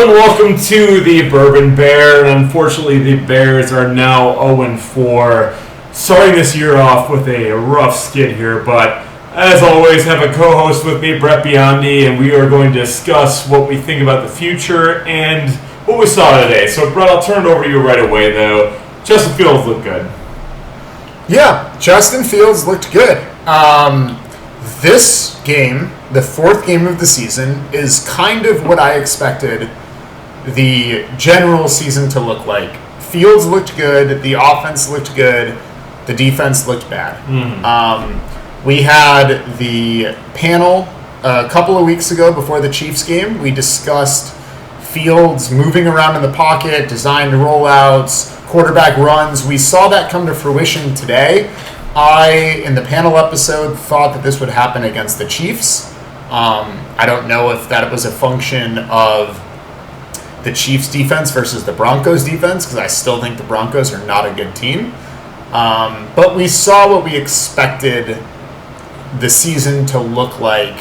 and welcome to the Bourbon Bear. And unfortunately, the Bears are now 0-4, starting this year off with a rough skid here. But as always, have a co-host with me, Brett Biondi, and we are going to discuss what we think about the future and what we saw today. So, Brett, I'll turn it over to you right away, though. Justin Fields looked good. Yeah, Justin Fields looked good. This game, the fourth game of the season, is kind of what I expected the general season to look like. Fields looked good, the offense looked good, the defense looked bad. We had the panel a couple of weeks ago before the Chiefs game. We discussed Fields moving around in the pocket, designed rollouts, quarterback runs. We saw that come to fruition today. In the panel episode, thought that this would happen against the Chiefs. I don't know if that was a function of the Chiefs' defense versus the Broncos' defense, because I still think the Broncos are not a good team. But we saw what we expected the season to look like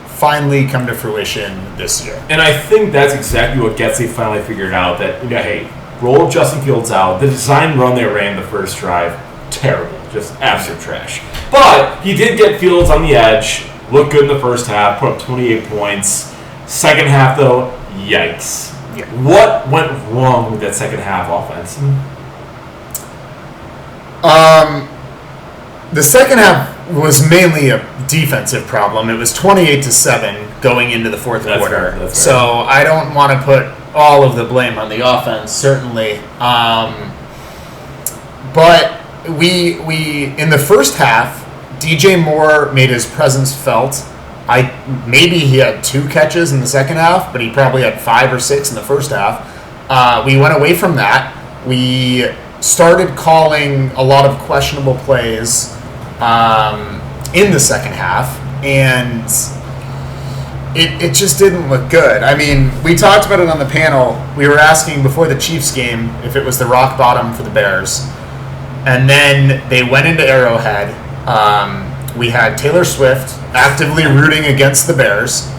finally come to fruition this year. And I think that's exactly what Getsy finally figured out, that, hey, roll Justin Fields out. The design run they ran the first drive, terrible. Just absolute trash. But he did get Fields on the edge, looked good in the first half, put up 28 points. Second half, though, yikes. Yeah. What went wrong with that second half offense? The second half was mainly a defensive problem. It was 28-7 going into the fourth quarter. Fair. So I don't want to put all of the blame on the offense, certainly. But we in the first half, DJ Moore made his presence felt. Maybe he had 2 catches in the second half, but he probably had 5 or 6 in the first half. We went away from that. We started calling a lot of questionable plays in the second half, and it just didn't look good. I mean, we talked about it on the panel. We were asking before the Chiefs game if it was the rock bottom for the Bears. And then they went into Arrowhead. We had Taylor Swift actively rooting against the Bears,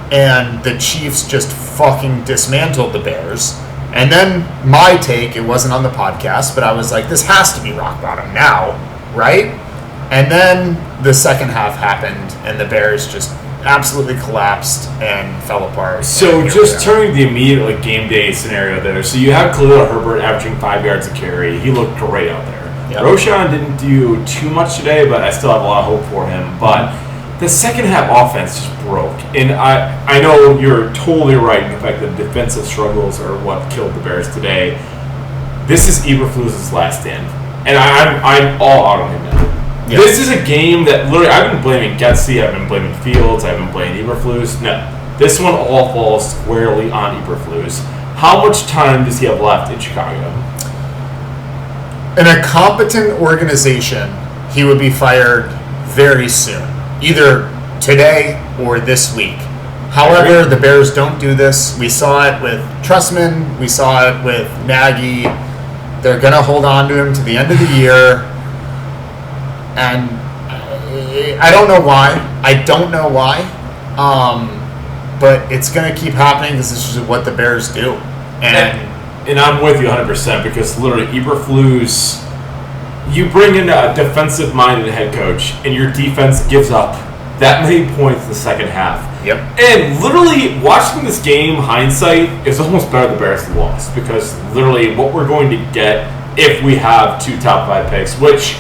and the Chiefs just fucking dismantled the Bears. And then my take, it wasn't on the podcast, but I was like, this has to be rock bottom now, right? And then the second half happened, and the Bears just absolutely collapsed and fell apart. So just turning the immediate game day scenario there. So you have Khalil Herbert averaging 5 yards a carry. He looked great out there. Yep. Roschon didn't do too much today, but I still have a lot of hope for him. But the second half offense just broke. And I know you're totally right in the fact that defensive struggles are what killed the Bears today. This is Eberflus's last stand. And I'm all out on him now. Yep. This is a game that literally I've been blaming Getsy, I've been blaming Fields, I've been blaming Eberflus. No, this one all falls squarely on Eberflus. How much time does he have left in Chicago? In a competent organization, he would be fired very soon, either today or this week. However, the Bears don't do this. We saw it with Trustman. We saw it with Nagy. They're going to hold on to him to the end of the year. And I don't know why. But it's going to keep happening because this is what the Bears do. And I'm with you 100% because literally Eberflus, you bring in a defensive-minded head coach and your defense gives up that many points in the second half. Yep. And literally watching this game, hindsight, is almost better the Bears lost because literally what we're going to get if we have 2 top 5 picks, which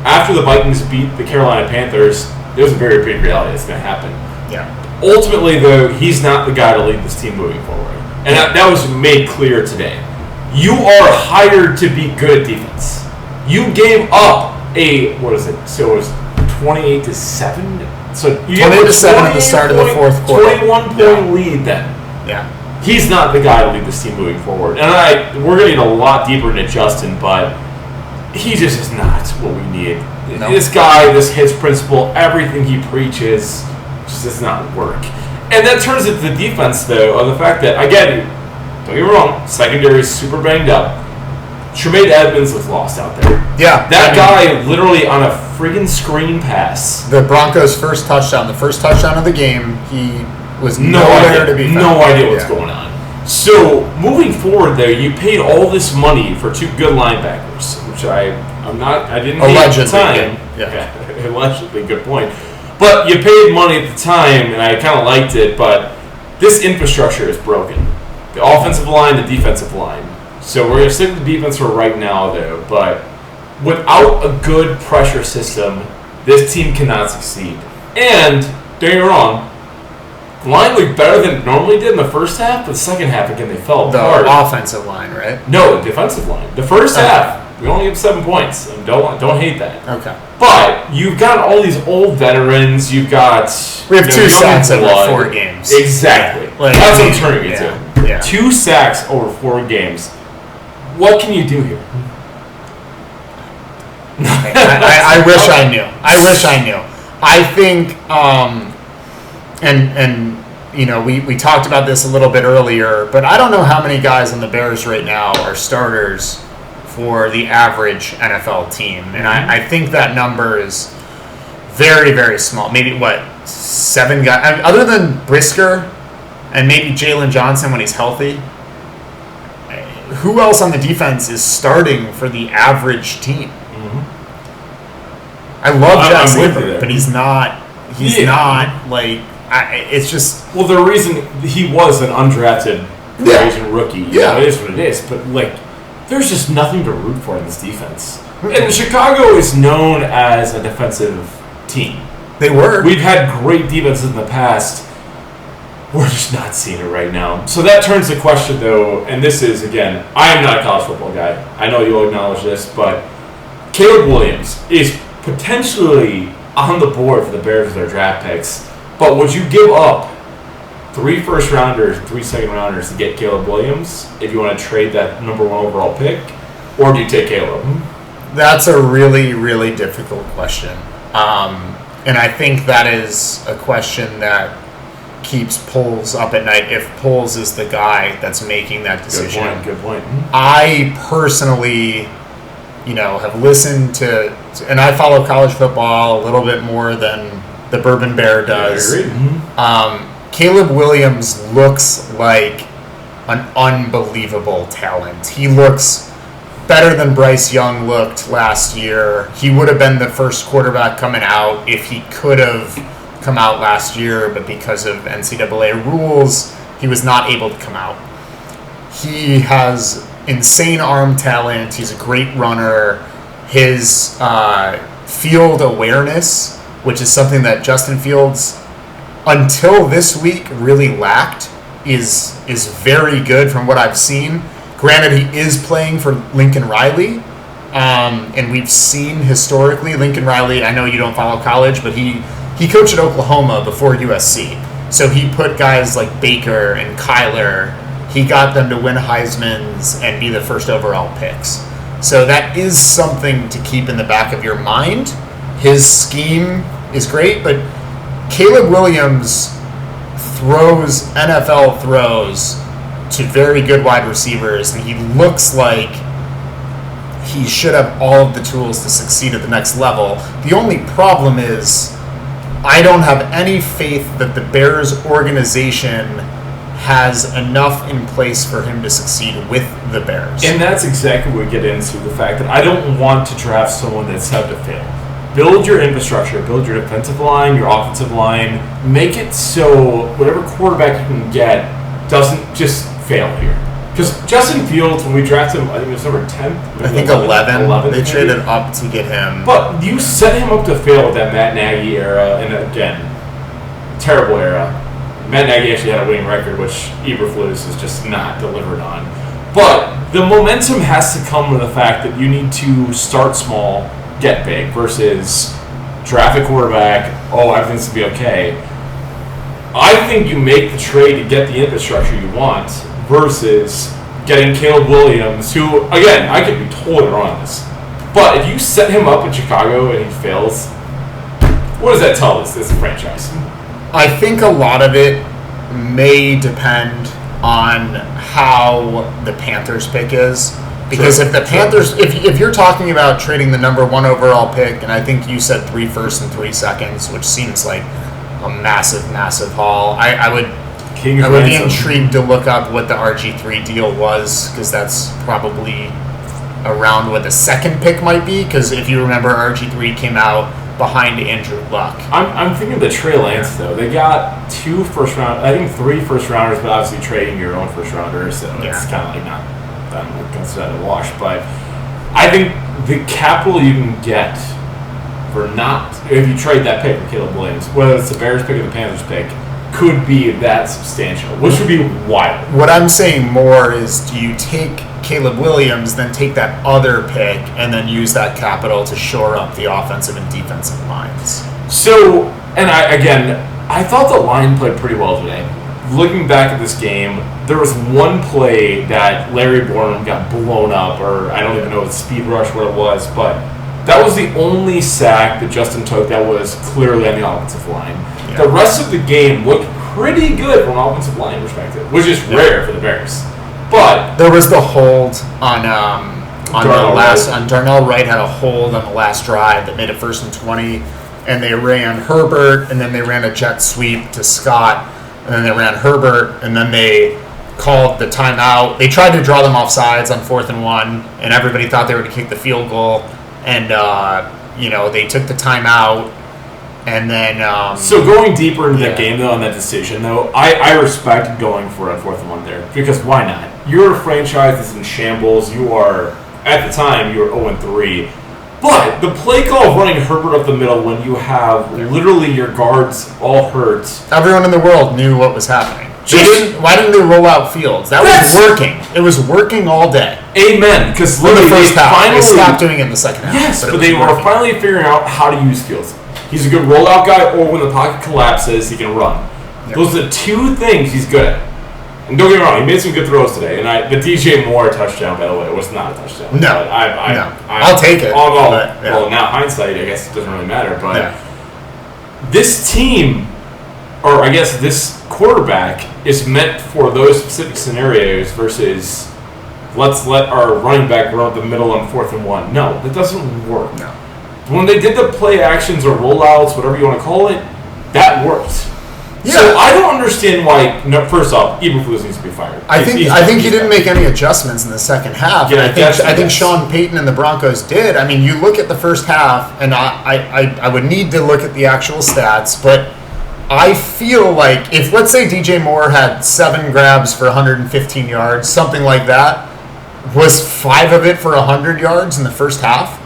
after the Vikings beat the Carolina Panthers, there's a very big reality that's going to happen. Yeah. Ultimately, though, he's not the guy to lead this team moving forward. And that was made clear today. You are hired to be good at defense. You gave up So it was 28-7. So you 28-7 at the start of the fourth quarter. 21-point lead then. Yeah. He's not the guy to lead this team moving forward. And we're going to get a lot deeper into Justin, but he just is not what we need. No. This guy, this his principle, everything he preaches just does not work. And that turns into the defense, though, of the fact that, again, don't get me wrong, secondary is super banged up. Tremaine Edmonds looks lost out there. Yeah. That guy literally on a friggin' screen pass. The Broncos' the first touchdown of the game, he was nowhere to be found. No idea what's going on. So moving forward, there you paid all this money for two good linebackers, which I didn't hate at the time. Yeah. Allegedly, good point. But you paid money at the time, and I kind of liked it. But this infrastructure is broken. The offensive line, the defensive line. So we're gonna stick with the defense for right now, though. But without a good pressure system, this team cannot succeed. And don't get me wrong. The line looked better than it normally did in the first half, but the second half, again, they fell apart. The offensive line, right? No, the defensive line. The first half, we only have 7 points. And don't hate that. Okay. But you've got all these old veterans. You've got... We have 2 sacks over 4 games. Exactly. Like, that's what I'm turning it to. Yeah. 2 sacks over 4 games. What can you do here? I wish I knew. I think... And you know, we talked about this a little bit earlier, but I don't know how many guys on the Bears right now are starters for the average NFL team. And I think that number is very, very small. Maybe, 7 guys? I mean, other than Brisker and maybe Jalen Johnson when he's healthy, who else on the defense is starting for the average team? I love Jack Sleeper, but he's not. He's not, like... it's just... Well, the reason he was an undrafted Asian rookie, yeah, it is what it is, but, like, there's just nothing to root for in this defense. And Chicago is known as a defensive team. They were. We've had great defenses in the past. We're just not seeing it right now. So that turns the question, though, and this is, again, I am not a college football guy. I know you'll acknowledge this, but Caleb Williams is potentially on the board for the Bears with their draft picks. But would you give up 3 first-rounders and 3 second-rounders to get Caleb Williams if you want to trade that number 1 overall pick? Or do you take Caleb? That's a really, really difficult question. And I think that is a question that keeps Poles up at night if Poles is the guy that's making that decision. Good point. I personally, have listened to, and I follow college football a little bit more than the Bourbon Bear does. Yeah, I agree. Caleb Williams looks like an unbelievable talent. He looks better than Bryce Young looked last year. He would have been the first quarterback coming out if he could have come out last year, but because of NCAA rules, he was not able to come out. He has insane arm talent. He's a great runner. His field awareness, which is something that Justin Fields, until this week, really lacked, is very good from what I've seen. Granted, he is playing for Lincoln Riley, and we've seen historically Lincoln Riley, I know you don't follow college, but he coached at Oklahoma before USC. So he put guys like Baker and Kyler, he got them to win Heismans and be the first overall picks. So that is something to keep in the back of your mind. His scheme is great, but Caleb Williams throws NFL throws to very good wide receivers, and he looks like he should have all of the tools to succeed at the next level. The only problem is I don't have any faith that the Bears organization has enough in place for him to succeed with the Bears. And that's exactly what we get into, the fact that I don't want to draft someone that's set to fail. Build your infrastructure, build your defensive line, your offensive line, make it so whatever quarterback you can get doesn't just fail here. Because Justin Fields, when we drafted him, I think it was number 10. I think 11. They traded up to get him. But you set him up to fail with that Matt Nagy era, and again, terrible era. Matt Nagy actually had a winning record, which Eberflus has just not delivered on. But the momentum has to come with the fact that you need to start small, get big, versus draft a quarterback, everything's going to be okay. I think you make the trade to get the infrastructure you want versus getting Caleb Williams, who, again, I could be totally wrong on this, but if you set him up in Chicago and he fails, what does that tell us, this franchise? I think a lot of it may depend on how the Panthers pick is. Because if the Panthers, if you're talking about trading the number 1 overall pick, and I think you said 3 firsts and 3 seconds, which seems like a massive, massive haul, I would King's I would be ransom. intrigued to look up what the RG3 deal was, because that's probably around what the second pick might be. Because if you remember, RG3 came out behind Andrew Luck. I'm thinking of the Trey Lance though. They got 2 first round, I think 3 first rounders, but obviously trading your own first rounder, so it's kind of like not I don't consider that a wash. But I think the capital you can get for not if you trade that pick for Caleb Williams, whether it's the Bears pick or the Panthers pick, could be that substantial, which would be wild. What I'm saying more is, do you take Caleb Williams, then take that other pick, and then use that capital to shore up the offensive and defensive lines? So, and I thought the line played pretty well today. Looking back at this game, there was one play that Larry Bourne got blown up, or I don't even know if it's speed rush what it was, but that was the only sack that Justin took that was clearly on the offensive line. Yeah. The rest of the game looked pretty good from an offensive line perspective, which is rare for the Bears. But there was the hold on Darnell Wright had a hold on the last drive that made it 1st and 20, and they ran Herbert, and then they ran a jet sweep to Scott, and then they ran Herbert, and then they called the timeout. They tried to draw them off sides on 4th and 1, and everybody thought they were going to kick the field goal, and they took the timeout. And then, so going deeper into that game, though, on that decision, though, I respect going for a 4th and 1 there, because why not? You're a franchise that's in shambles. You are, at the time, you were 0-3. But the play call of running Herbert up the middle when you have literally your guards all hurt. Everyone in the world knew what was happening. Why didn't they roll out Fields? That was working. It was working all day. Amen. Because in the first half, they stopped doing it in the second half. Yes, but they were finally figuring out how to use Fields. He's a good rollout guy, or when the pocket collapses, he can run. Yep. Those are the 2 things he's good at. And don't get me wrong, he made some good throws today. And the DJ Moore touchdown, by the way, was not a touchdown. No. I'll take it. Well, now hindsight, I guess it doesn't really matter. But this team, or I guess this quarterback, is meant for those specific scenarios versus let's let our running back run up the middle on 4th and 1. No, that doesn't work. No. When they did the play actions or rollouts, whatever you want to call it, that worked. Yeah. So I don't understand why. No, first off, Eberflus needs to be fired. I think he didn't make any adjustments in the second half. Yeah, I think Sean Payton and the Broncos did. I mean, you look at the first half, and I would need to look at the actual stats, but I feel like if, let's say, DJ Moore had 7 grabs for 115 yards, something like that, was 5 of it for 100 yards in the first half,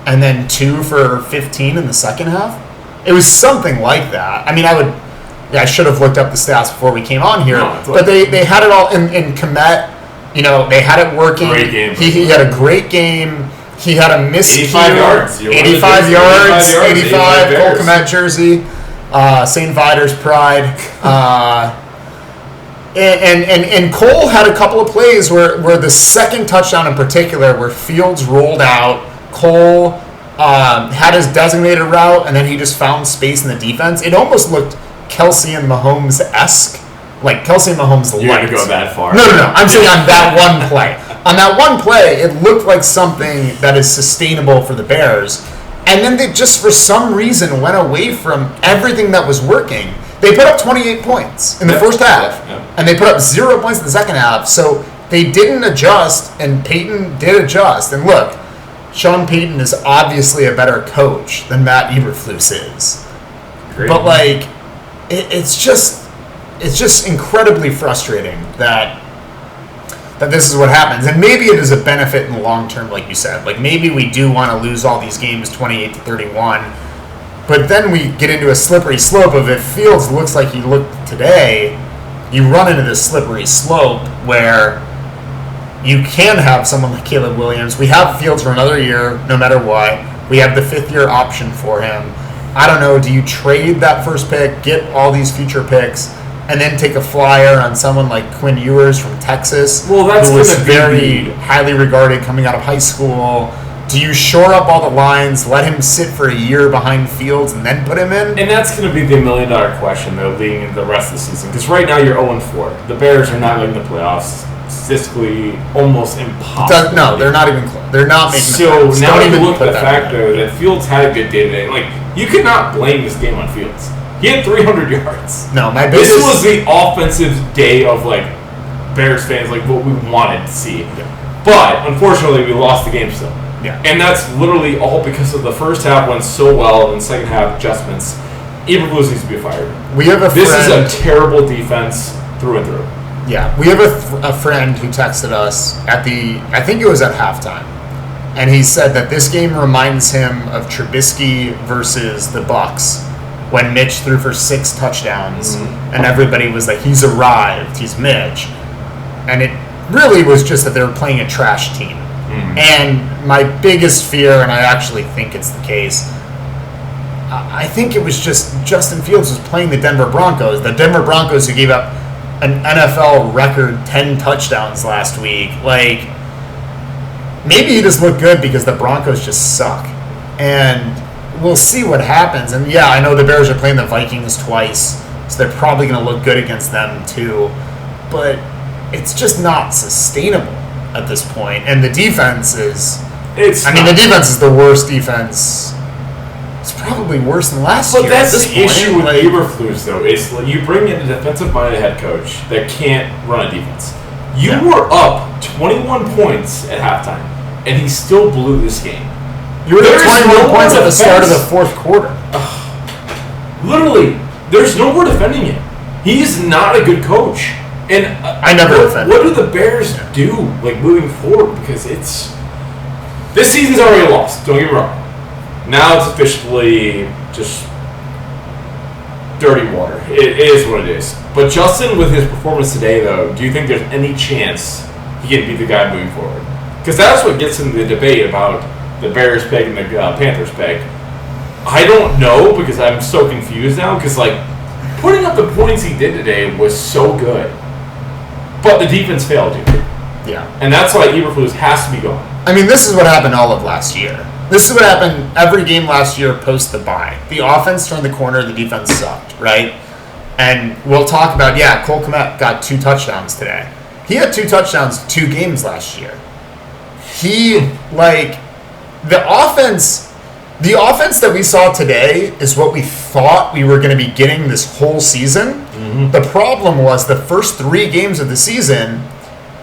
and then 2 for 15 in the second half. It was something like that. I mean, I should have looked up the stats before we came on here, but they had it all in Kmet. They had it working. Great game. He had a great game. He had a miscue. 85 yards. 85 Cole Kmet jersey. St. Vider's pride. And Cole had a couple of plays where the second touchdown in particular, where Fields rolled out, Cole had his designated route, and then he just found space in the defense. It almost looked Kelsey and Mahomes-esque. Like Kelsey and Mahomes light. You had to go that far. No. I'm saying on that one play. On that one play, it looked like something that is sustainable for the Bears. And then they just, for some reason, went away from everything that was working. They put up 28 points in the first half, and they put up 0 points in the second half. So they didn't adjust, and Payton did adjust. And look, Sean Payton is obviously a better coach than Matt Eberflus is. Great. But, like, it's just incredibly frustrating that this is what happens. And maybe it is a benefit in the long term, like you said. Like, maybe we do want to lose all these games 28-31. But then we get into a slippery slope of, if Fields looks like he looked today, you run into this slippery slope where you can have someone like Caleb Williams. We have Fields for another year, no matter what. We have the 5th-year option for him. I don't know, do you trade that first pick, get all these future picks, and then take a flyer on someone like Quinn Ewers from Texas, who was very highly regarded coming out of high school? Do you shore up all the lines, let him sit for a year behind Fields, and then put him in? And that's going to be the $1 million question, though, leading into the rest of the season. Because right now you're 0-4. The Bears are not making the playoffs. Statistically, almost impossible. No, they're not even close. They're not making the playoffs. So now you look at the fact, though, that Fields had a good day today. Like, you could not blame this game on Fields. He had 300 yards. No, my This biggest... was the offensive day of, like, Bears fans, like, what we wanted to see. Yeah. But, unfortunately, we lost the game still. Yeah. And that's literally all because of the first half went so well and second half adjustments. Eberflus needs to be fired. We have a This friend... is a terrible defense through and through. Yeah, we have a friend who texted us at I think it was at halftime, and he said that this game reminds him of Trubisky versus the Bucs when Mitch threw for 6 touchdowns, and everybody was like, he's arrived, he's Mitch. And it really was just that they were playing a trash team. And my biggest fear, and I actually think it's the case, I think it was just Justin Fields was playing the Denver Broncos. The Denver Broncos who gave up an NFL record 10 touchdowns last week. Like, maybe he just looked good because the Broncos just suck. And we'll see what happens. And yeah, I know the Bears are playing the Vikings twice, so they're probably going to look good against them too. But it's just not sustainable at this point. And the defense is... the defense is the worst defense. It's probably worse than last year. But that's at this the point. issue with Eberflus, though. Is you bring in a defensive-minded head coach that can't run a defense. You were up 21 points at halftime, and he still blew this game. You were at 21 points at the start of the fourth quarter. Literally, there's no more defending him. He's not a good coach. And I never defend What do the Bears do, like, moving forward? Because this season's already lost. Don't get me wrong. Now it's officially just dirty water. It is what it is. But Justin, with his performance today, though, do you think there's any chance he can be the guy moving forward? Because that's what gets into the debate about the Bears pick and the Panthers pick. I don't know because I'm so confused now. Because, like, putting up the points he did today was so good. But the defense failed you. Yeah. And that's why Eberflus has to be gone. I mean, this is what happened all of last year. This is what happened every game last year post the bye. The offense turned the corner, the defense sucked, right? And we'll talk about, Cole Kmet got 2 touchdowns today. He had 2 touchdowns 2 games last year. The offense that we saw today is what we thought we were going to be getting this whole season. Mm-hmm. The problem was the first 3 games of the season,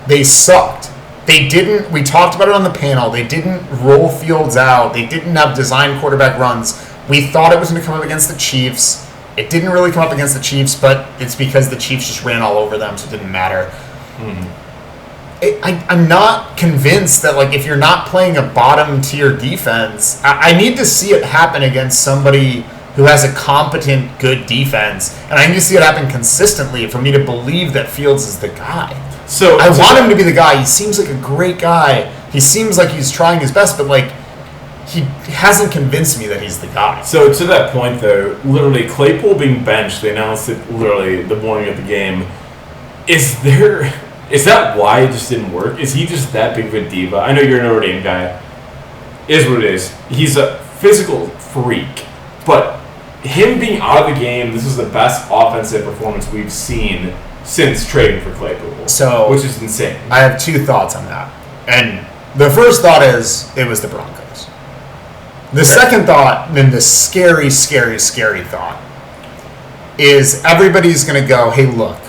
they sucked. We talked about it on the panel, they didn't roll Fields out, they didn't have design quarterback runs. We thought it was going to come up against the Chiefs. It didn't really come up against the Chiefs, but it's because the Chiefs just ran all over them, so it didn't matter. I'm not convinced that, like, if you're not playing a bottom-tier defense, I need to see it happen against somebody who has a competent, good defense, and I need to see it happen consistently for me to believe that Fields is the guy. So I want him to be the guy. He seems like a great guy. He seems like he's trying his best, but, like, he hasn't convinced me that he's the guy. So to that point, though, literally Claypool being benched, they announced it literally the morning of the game. Is that why it just didn't work? Is he just that big of a diva? I know you're a Notre Dame guy. Is what it is. He's a physical freak, but him being out of the game, this is the best offensive performance we've seen since trading for Claypool. Which is insane. I have 2 thoughts on that. And the first thought is it was the Broncos. The second thought, and then the scary, scary, scary thought, is everybody's going to go, hey, look,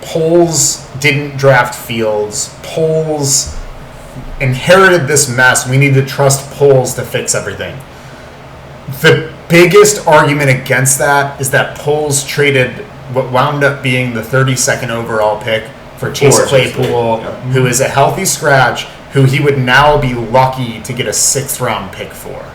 Poles didn't draft Fields. Poles inherited this mess. We need to trust Poles to fix everything. The biggest argument against that is that Poles traded what wound up being the 32nd overall pick for Chase Claypool, who is a healthy scratch, who he would now be lucky to get a 6th-round pick for.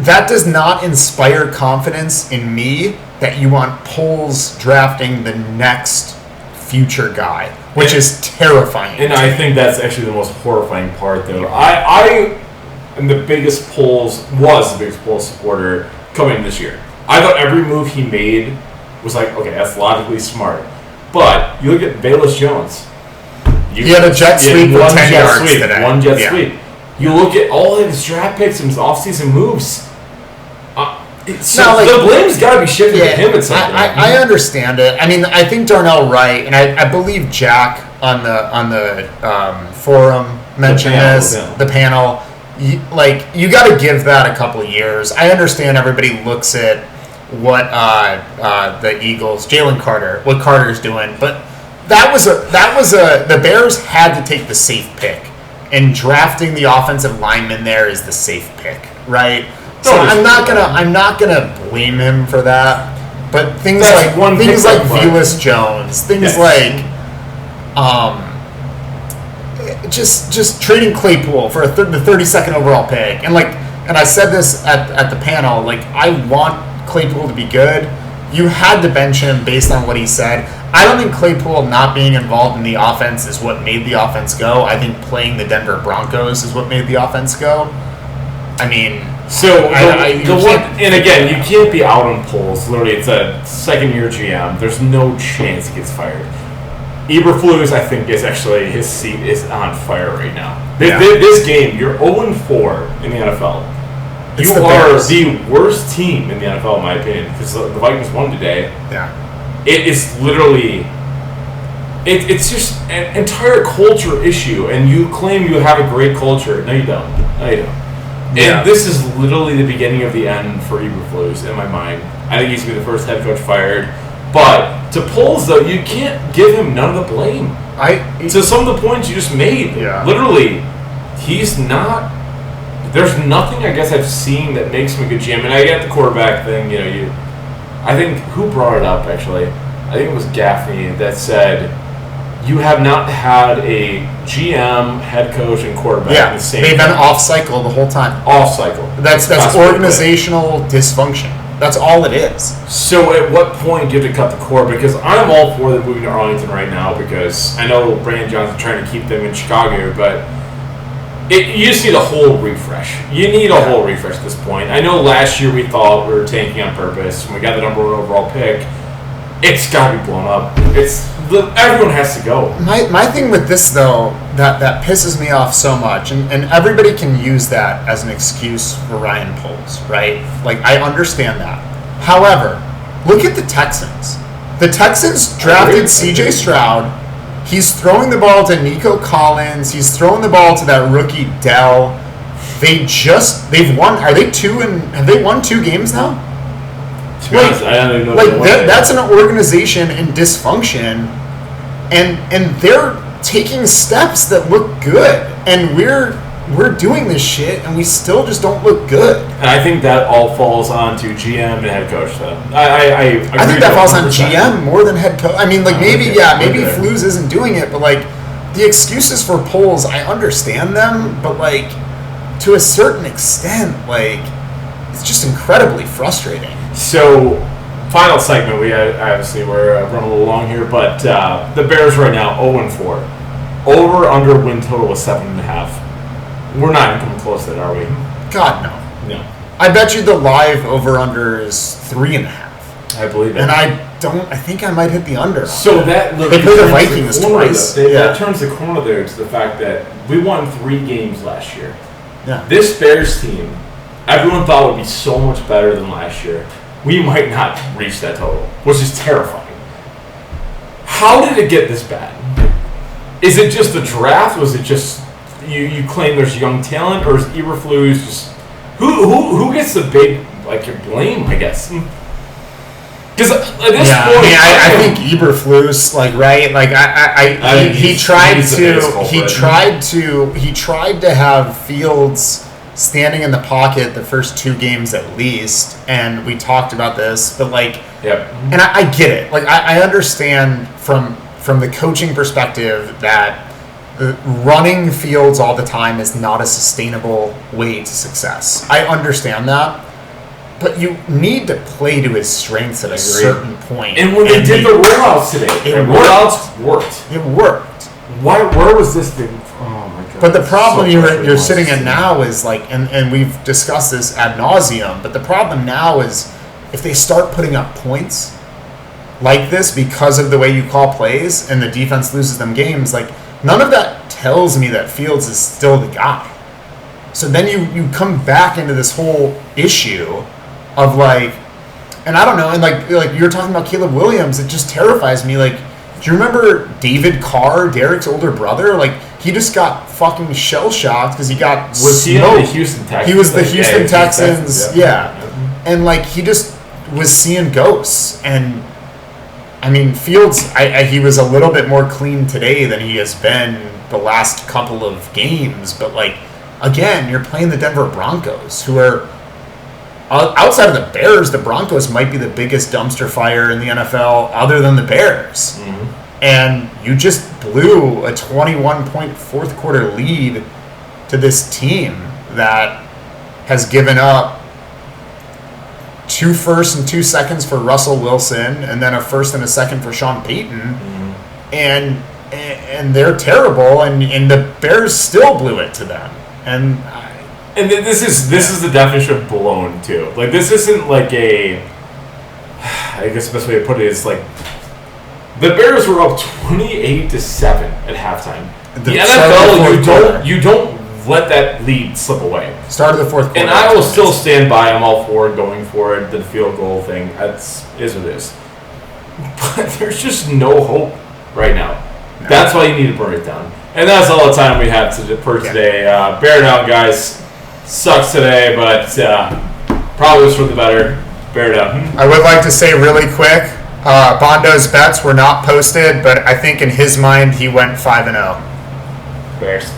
That does not inspire confidence in me that you want Poles drafting the next future guy, which is terrifying. And I think that's actually the most horrifying part, though. I am the biggest Poles supporter coming in this year. I thought every move he made was like, okay, that's logically smart. But you look at Velus Jones. He had a jet sweep for 10 yards today. One jet sweep. You look at all of his draft picks and his offseason moves. The blame's got to be shifted to him at some point. I understand it. I mean, I think Darnell Wright, and I believe Jack on the forum mentioned the panel. You got to give that a couple of years. I understand everybody looks at what the Eagles, Jalen Carter, what Carter's doing. But that was the Bears had to take the safe pick, and drafting the offensive lineman there is the safe pick, right? So I'm not gonna blame him for that. But things like Velus Jones, things like just trading Claypool for the 32nd overall pick, and I said this at the panel, like, I want Claypool to be good. You had to bench him based on what he said. I don't think Claypool not being involved in the offense is what made the offense go. I think playing the Denver Broncos is what made the offense go. I mean, and again, you can't be out on polls. Literally, it's a second-year GM. There's no chance he gets fired. Eberflus, I think, is actually, his seat is on fire right now. This game, you're 0-4 in the NFL. You are the worst team in the NFL, in my opinion, because the Vikings won today. Yeah. It is literally, it's just an entire culture issue, and you claim you have a great culture. No, you don't. And this is literally the beginning of the end for Eberflus, in my mind. I think he's going to be the first head coach fired. But to polls, though, you can't give him none of the blame. To some of the points you just made, literally, he's not. There's nothing, I guess, I've seen that makes him a good GM. And I get the quarterback thing. I think, who brought it up, actually? I think it was Gaffney that said, you have not had a GM, head coach, and quarterback in the same they've time. been off cycle the whole time. Off cycle. That's organizational dysfunction. That's all it is. So at what point do you have to cut the cord? Because I'm all for them moving to Arlington right now, because I know Brandon Johnson trying to keep them in Chicago, but you just need a whole refresh. You need a whole refresh at this point. I know last year we thought we were tanking on purpose. When we got the number 1 overall pick, it's got to be blown up. Everyone has to go. My thing with this, though, that pisses me off so much, and everybody can use that as an excuse for Ryan Poles, right? Like, I understand that. However, look at the Texans. The Texans drafted C.J. Stroud. He's throwing the ball to Nico Collins. He's throwing the ball to that rookie Dell. They've won. Have they won 2 games now? To be honest, I don't even know. That's an organization in dysfunction, and they're taking steps that look good, and we're doing this shit, and we still just don't look good. And I think that all falls onto GM and head coach, though. I think that falls on GM more than head coach. I mean, maybe Flus isn't doing it, but the excuses for polls, I understand them, but to a certain extent, it's just incredibly frustrating. So, final segment. We're running a little long here, but the Bears right now 0-4. Over under win total was 7.5. We're not even coming close to that, are we? God, no. No. I bet you the live over-under is 3.5. I believe it. And I think I might hit the under. So they play the Vikings twice. That turns the corner there to the fact that we won 3 games last year. Yeah. This Bears team, everyone thought would be so much better than last year. We might not reach that total, which is terrifying. How did it get this bad? Is it just the draft? Was it just you claim there's young talent, or is Eberflus just who gets the big blame? I guess because at this point, I think Eberflus he tried to have Fields standing in the pocket the first 2 games at least, and we talked about this, but and I get it. I understand from the coaching perspective that running Fields all the time is not a sustainable way to success. I understand that, but you need to play to his strengths at a certain point. And when they did the rollouts today, rollouts worked. It worked. Where was this thing? Oh my god! But the problem you're sitting in now is and we've discussed this ad nauseum. But the problem now is if they start putting up points like this because of the way you call plays, and the defense loses them games, none of that tells me that Fields is still the guy. So then you come back into this whole issue of and I don't know, and you're talking about Caleb Williams, it just terrifies me. Do you remember David Carr, Derek's older brother? He just got fucking shell shocked because he got smoked. He on the Houston Texans? He was the Houston Texans, yeah. And he just was seeing ghosts. And I mean, Fields, he was a little bit more clean today than he has been the last couple of games. But, like, again, you're playing the Denver Broncos, who are, outside of the Bears, the Broncos might be the biggest dumpster fire in the NFL other than the Bears. Mm-hmm. And you just blew a 21-point fourth quarter lead to this team that has given up 2 firsts and 2 seconds for Russell Wilson, and then a first and a second for Sean Payton, mm-hmm. and they're terrible, and the Bears still blew it to them, and this is the definition of blown too. Like, this isn't like I guess the best way to put it is like the Bears were up 28-7 at halftime. The NFL, you don't let that lead slip away. Start of the fourth quarter. And I will still stand by. I'm all for going for it. The field goal thing. Is what it is. But there's just no hope right now. No. That's why you need to burn it down. And that's all the time we have for today. Bear down, guys. Sucks today, but probably was for the better. Bear down. I would like to say really quick, Bondo's bets were not posted, but I think in his mind he went 5-0. Bears.